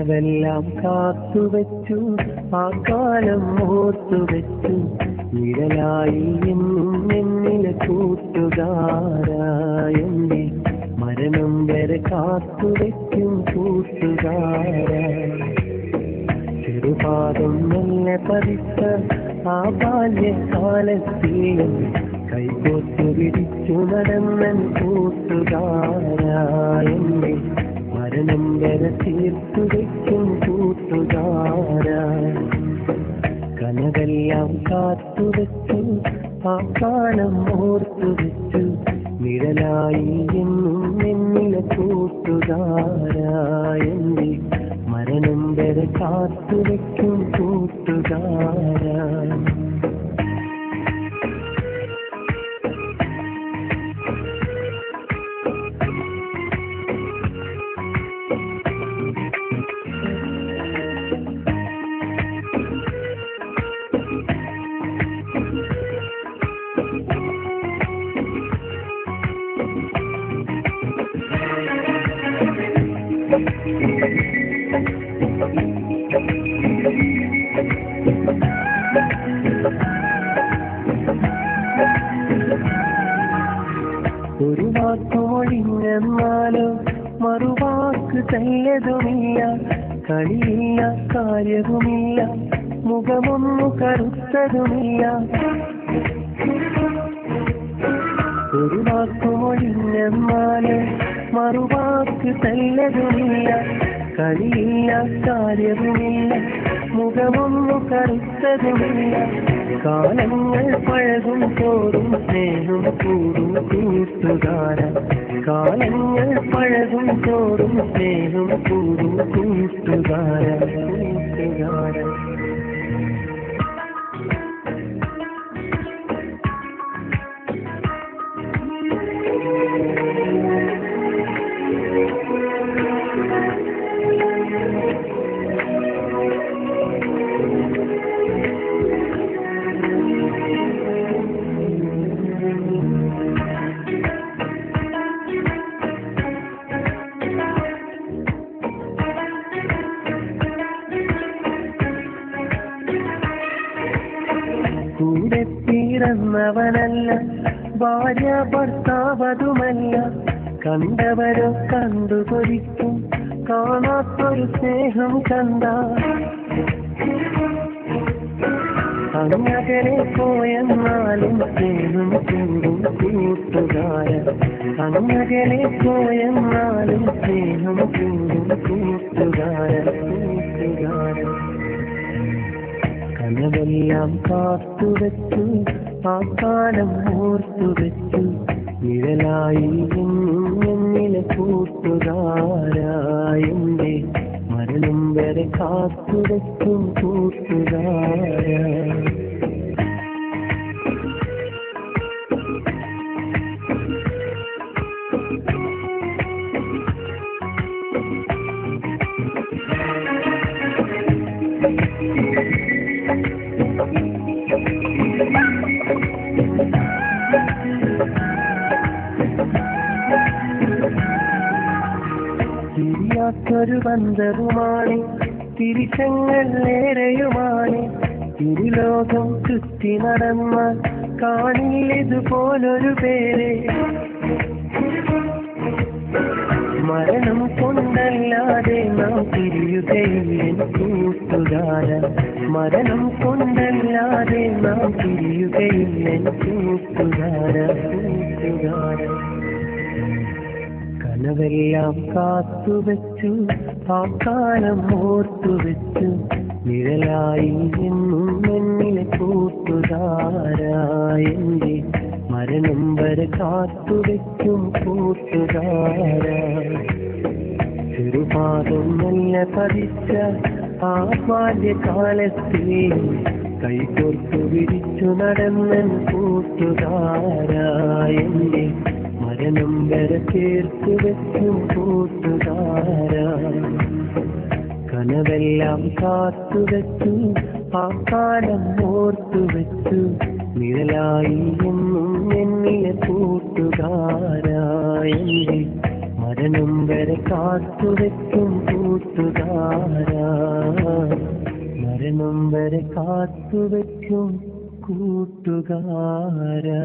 കനവെല്ലാം കാത്തുവെച്ചു, ആ കാലം ഓർത്തുവെച്ചു, നിഴലായി എന്നും എന്നിലെ കൂട്ടുകാരായെന്നെ മരണം വരെ കാത്തുവെക്കും കൂട്ടുകാര. ചെറുപാദം നല്ല പതിച്ച ആ ബാല്യകാലത്തിലും കൈകോർത്തു പിടിച്ചു നടന്നൻ കൂട്ടുകാരായെന്നെ മരണം വരെ തീർത്തു വയ്ക്കും കൂട്ടുകാര. കനവെല്ലാം കാത്തുവെച്ചു, ആ കാലം ഓർത്തുവെച്ചു, നിഴലായി എന്നും എന്നിലെ കൂട്ടുകാരായെന്നെ മരണം വരെ കാത്തുവെക്കും കൂട്ടുകാര. ഒരു വാക്കുമൊഴിഞ്ഞെന്നാലോ മറുവാക്ക് തല്ലതുമില്ല, കളിയില്ല കാര്യവുമില്ല, മുഖമൊന്നു കറുത്തതുമില്ല. ഒരു വാക്കുമൊഴിഞ്ഞെന്നാലോ മറുവാക്ക് തല്ലതുമില്ല, കളിയില്ല കാര്യവുമില്ല, മുഖമൊന്നു കറുത്തതുമില്ല. കാലങ്ങൾ പഴകും തോറും സ്നേഹം കൂടും കൂട്ടുകാര. കാലങ്ങൾ പഴകും തോറും സ്നേഹം കൂടും കൂട്ടുകാര. കൂട്ടുകാര കൂടെ പിറന്നവനല്ല, ഭാര്യ ഭർത്താവതുമല്ല, കണ്ടവരോ കണ്ടുകൊരിക്കും കാണാത്തൊരു സ്നേഹം കണ്ട. അങ്ങകലെ പോയെന്നാലും സ്നേഹം കൂടും കൂട്ടുകാര. അങ്ങകലെ പോയെന്നാലും സ്നേഹം കൂടും കൂട്ടുകാര. കൂട്ടുകാര കനവെല്ലാം കാത്തുവെച്ചു, ആ കാലം ഓർത്തുവെച്ചു, നിഴലായി എന്നും എന്നിലെ കൂട്ടുകാരായെന്നെ മരണം വരെ കാത്തുവെക്കും കൂട്ടുകാര. തിരിയാത്തൊരു ബന്ധവുമാണ്, തിരിച്ചങ്ങൾ ഏറെയുമാണ്, ഇരുലോകം ചുറ്റി നടന്നാൽ കാണില്ലതുപോലൊരു പേര്. മരണം കൊണ്ടല്ലാതെ നാം തിരിയുകയില്ല കൂട്ടുകാര. മരണം കൊണ്ടല്ലാതെ നാം തിരിയുകയില്ല കൂട്ടുകാര. കൂട്ടുകാര കനവെല്ലാം കാത്തുവെച്ചു, ആ കാലം ഓർത്തുവെച്ചു, നിഴലായി എന്നും എന്നിലെ കൂട്ടുകാരായെന്നെ മരണം വരെ കാത്തുവെക്കും കൂട്ടുകാര. ചെറുപാദം നല്ല പതിച്ച ആ ബാല്യകാലത്തിൽ കൈകോർത്തു വിരിച്ചു നടന്നൻ കൂട്ടുകാരായെന്നെ മരണം വരെ ചേർത്തു വെക്കും കൂട്ടുകാര. കനവെല്ലാം കാത്തുവെച്ചു, ആ കാലം ഓർത്തുവെച്ചു, നിഴലായി എന്നും എന്നിലെ കൂട്ടുകാരായെന്നെ മരണം വരെ കാത്തുവെക്കും കൂട്ടുകാരാ, മരണം വരെ കാത്തുവെക്കും കൂട്ടുകാരാ.